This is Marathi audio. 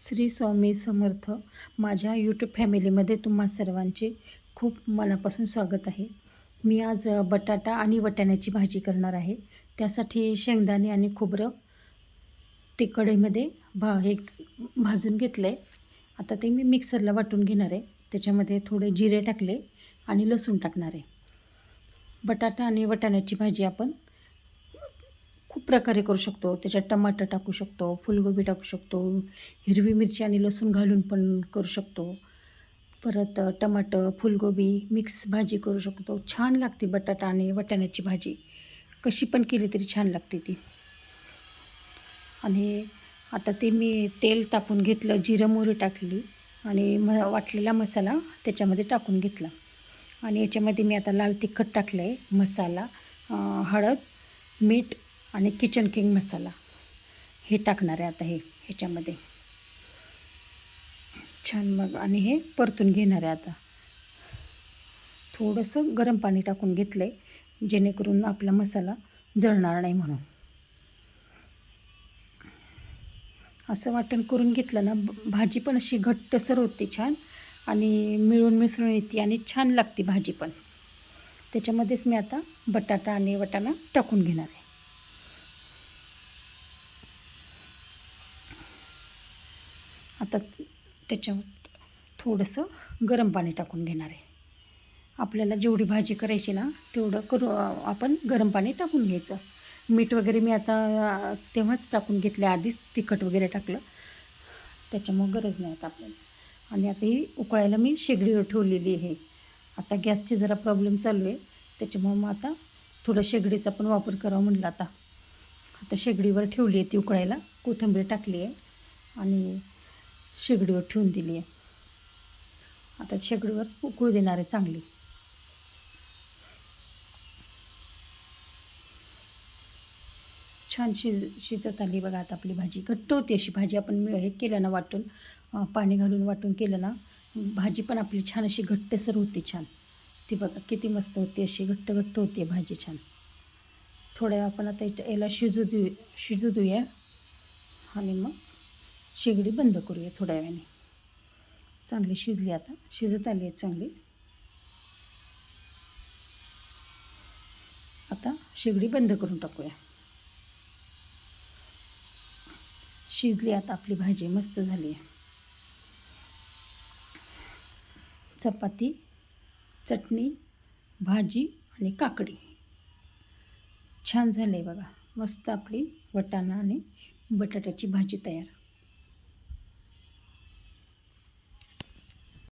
श्री स्वामी समर्थ. माझ्या यूट्यूब फॅमिलीमध्ये तुम्हा सर्वांचे खूप मनापासून स्वागत आहे. मी आज बटाटा आणि वाटाण्याची भाजी करणार आहे. त्यासाठी शेंगदाणे आणि खोबरं ते कढईमध्ये भाजून घेतलं आहे. आता ते मी मिक्सरला वाटून घेणार आहे. त्याच्यामध्ये थोडे जिरे टाकले आणि लसूण टाकणार आहे. बटाटा आणि वाटाण्याची भाजी आपण खूप प्रकारे करू शकतो. त्याच्यात टमाटर टाकू शकतो, फुलगोबी टाकू शकतो, हिरवी मिरची आणि लसूण घालून पण करू शकतो. परत टमाटर फुलगोबी मिक्स भाजी करू शकतो. छान लागते बटाटा आणि वाटाण्याची भाजी. कशी पण केली तरी छान लागते ती. आणि आता ते मी तेल तापून घेतलं, जिरं मोहरी टाकली आणि वाटलेला मसाला त्याच्यामध्ये टाकून घेतला. आणि याच्यामध्ये मी आता लाल तिखट टाकलं आहे, मसाला, हळद, मीठ आणि किचन किंग मसाला हे टाकणार आहे आता ह्याच्यामध्ये. छान मग आणि हे परतून घेणार आहे. आता थोडंसं गरम पाणी टाकून घेतलं आहे जेणेकरून आपला मसाला जळणार नाही म्हणून. असं वाटण करून घेतलं ना, भाजी पण अशी घट्टसर होते छान आणि मिळून मिसळून येते आणि छान लागते भाजी पण. त्याच्यामध्येच मी आता बटाटा आणि वाटाणा टाकून घेणार आहे. आता त्याच्यावर थोडंसं गरम पाणी टाकून घेणार आहे. आपल्याला जेवढी भाजी करायची ना तेवढं आपण गरम पाणी टाकून घ्यायचं. मीठ वगैरे मी आता तेव्हाच टाकून घेतले, आधीच तिखट वगैरे टाकलं, त्याच्यामुळं गरज नाही आता आपल्याला. आणि आता ही उकळायला मी शेगडीवर ठेवलेली आहे. आता गॅसची जरा प्रॉब्लेम चालू आहे, त्याच्यामुळं मग आता थोडं शेगडीचा पण वापर करावा म्हटलं. आता शेगडीवर ठेवली आहे ती उकळायला, कोथिंबीर टाकली आहे आणि शेगडीवर ठेवून दिली आहे. आता शेगडीवर उकळू देणार आहे चांगली. छान शिजत आली बघा. आता आपली भाजी घट्ट होती अशी भाजी. आपण हे केलं ना वाटून, पाणी घालून वाटून केलं ना, भाजी पण आपली छान अशी घट्टसर होती. छान ती बघा किती मस्त होती, अशी घट्ट घट्ट होती भाजी छान. थोड्या आपण आता याला शिजू देऊया आणि मग शेगडी बंद करूया थोड्या वेळाने. चांगली शिजली, आता शिजत आली आहे चांगली. आता शेगडी बंद करून टाकूया. शिजली आता आपली भाजी, मस्त झाली आहे. चपाती, चटणी, भाजी आणि काकडी छान झाली आहे बघा. मस्त आपली वाटाणा आणि बटाट्याची भाजी तयार.